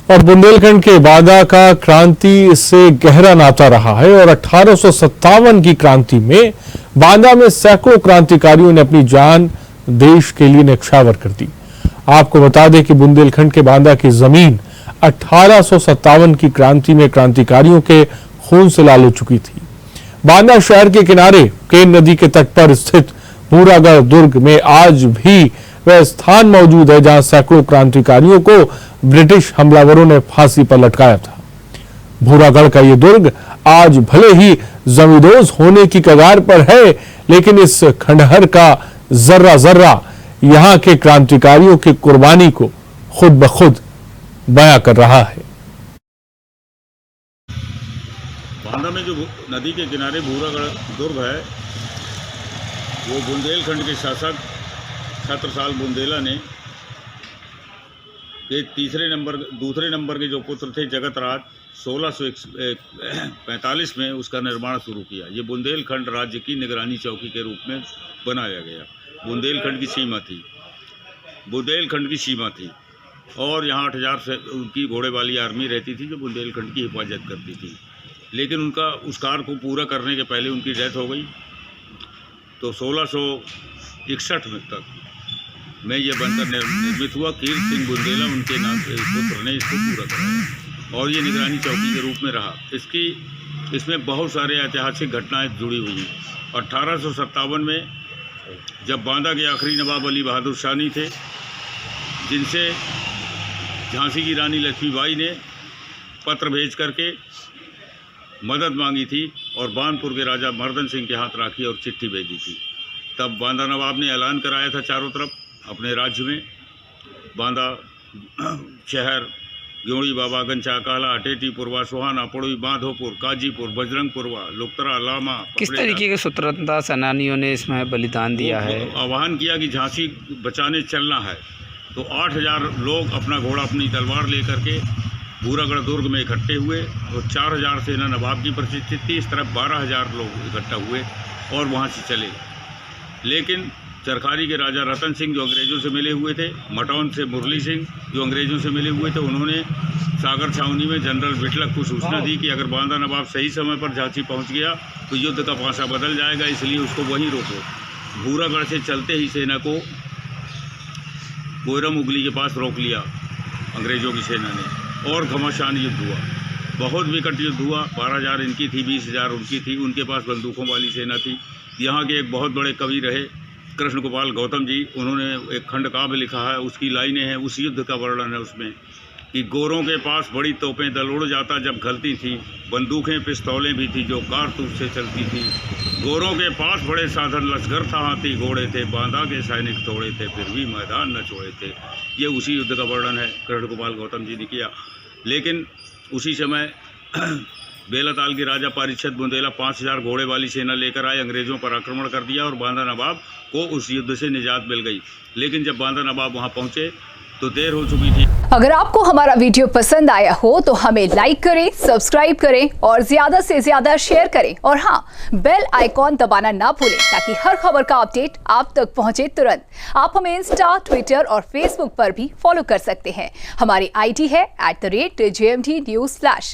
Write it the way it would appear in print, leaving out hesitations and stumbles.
और बुंदेलखंड के बांदा का क्रांति से गहरा नाता रहा है और 1857 की क्रांति में बांदा में सैकड़ों क्रांतिकारियों ने अपनी जान देश के लिए न्यौछावर कर दी। आपको बता दें कि बुंदेलखंड के बांदा की जमीन 1857 की क्रांति में क्रांतिकारियों के खून से लाल हो चुकी थी। बांदा शहर के किनारे केन नदी के तट पर स्थित भूरागढ़ दुर्ग में आज भी वह स्थान मौजूद है जहां सैकड़ों क्रांतिकारियों को ब्रिटिश हमलावरों ने फांसी पर लटकाया था। भूरागढ़ का ये दुर्ग आज भले ही जमींदोज होने की कगार पर है, लेकिन इस खंडहर का जर्रा जर्रा यहाँ के क्रांतिकारियों की कुर्बानी को खुद ब खुद बयां कर रहा है। बांदा में जो नदी के किनारे भूरागढ़ दुर्ग है, वो बुंदेलखंड के शासक छत्रसाल बुंदेला ने के दूसरे नंबर के जो पुत्र थे जगतराज 1645 में उसका निर्माण शुरू किया। ये बुंदेलखंड राज्य की निगरानी चौकी के रूप में बनाया गया। बुंदेलखंड की सीमा थी और यहाँ 8000 से उनकी घोड़े वाली आर्मी रहती थी जो बुंदेलखंड की हिफाजत करती थी। लेकिन उनका उस कार्य को पूरा करने के पहले उनकी डेथ हो गई, तो 1661 में ये बनकर निर्मित हुआ। कीर्त सिंह बुंदेला उनके नाम से पुत्र ने इसको पूरा कराया और ये निगरानी चौकी के रूप में रहा। इसमें बहुत सारे ऐतिहासिक घटनाएं जुड़ी हुई हैं। 1857 में जब बांदा के आखिरी नवाब अली बहादुर शानी थे, जिनसे झांसी की रानी लक्ष्मीबाई ने पत्र भेज करके मदद मांगी थी और बानपुर के राजा मर्दन सिंह के हाथ राखी और चिट्ठी भेजी थी, तब बांदा नवाब ने ऐलान कराया था चारों तरफ अपने राज्य में बांदा शहर, ग्योड़ी बाबा, गंचाकाला, अटेटी पुरवा, सोहाना, पड़ोई, माधोपुर, काजीपुर, बजरंगपुरवा, लोकतरा, लामा। किस तरीके के स्वतंत्रता सेनानियों ने इसमें बलिदान दिया है? आह्वान किया कि झांसी बचाने चलना है, तो 8000 लोग अपना घोड़ा अपनी तलवार लेकर के भूरागढ़ दुर्ग में इकट्ठे हुए और 4000 सेना नवाब की प्रशिक्षित थी। इस तरफ 12000 लोग इकट्ठा हुए और वहाँ से चले। लेकिन चरखारी के राजा रतन सिंह जो अंग्रेज़ों से मिले हुए थे, मटौन से मुरली सिंह जो अंग्रेज़ों से मिले हुए थे, उन्होंने सागर छावनी में जनरल बिटलक को सूचना दी कि अगर बांदा नवाब सही समय पर झांसी पहुंच गया तो युद्ध का पासा बदल जाएगा, इसलिए उसको वहीं रोको। भूरागढ़ से चलते ही सेना को कोयरम उगली के पास रोक लिया अंग्रेज़ों की सेना ने और घमासान युद्ध हुआ। बहुत विकट युद्ध हुआ। 12000 इनकी थी, 20000 उनकी थी। उनके पास बंदूकों वाली सेना थी। यहाँ के एक बहुत बड़े कवि रहे कृष्ण गोपाल गौतम जी, उन्होंने एक खंड काव्य लिखा है, उसकी लाइनें हैं, उस युद्ध का वर्णन है उसमें कि गोरों के पास बड़ी तोपें दल उड़ जाता जब गलती थी, बंदूकें पिस्तौलें भी थी जो कारतूस से चलती थी। गोरों के पास बड़े साधन लश्कर था, हाथी घोड़े थे, बांदा के सैनिक थोड़े थे, फिर भी मैदान न छोड़े थे। ये उसी युद्ध का वर्णन है, कृष्ण गोपाल गौतम जी ने किया। लेकिन उसी समय बेलाताल के राजा पारीक्षत बुंदेला 5000 घोड़े वाली सेना लेकर आए, अंग्रेज़ों पर आक्रमण कर दिया और बांदा नवाब को उस युद्ध से निजात मिल गई। लेकिन जब बांदा नवाब वहां पहुंचे तो देर हो चुकी थी। अगर आपको हमारा वीडियो पसंद आया हो तो हमें लाइक करें, सब्सक्राइब करें और ज्यादा से ज्यादा शेयर करें और हाँ, बेल आइकॉन दबाना ना भूलें ताकि हर खबर का अपडेट आप तक पहुंचे तुरंत। आप हमें इंस्टा, ट्विटर और फेसबुक पर भी फॉलो कर सकते हैं। हमारी आईडी है @JMT News।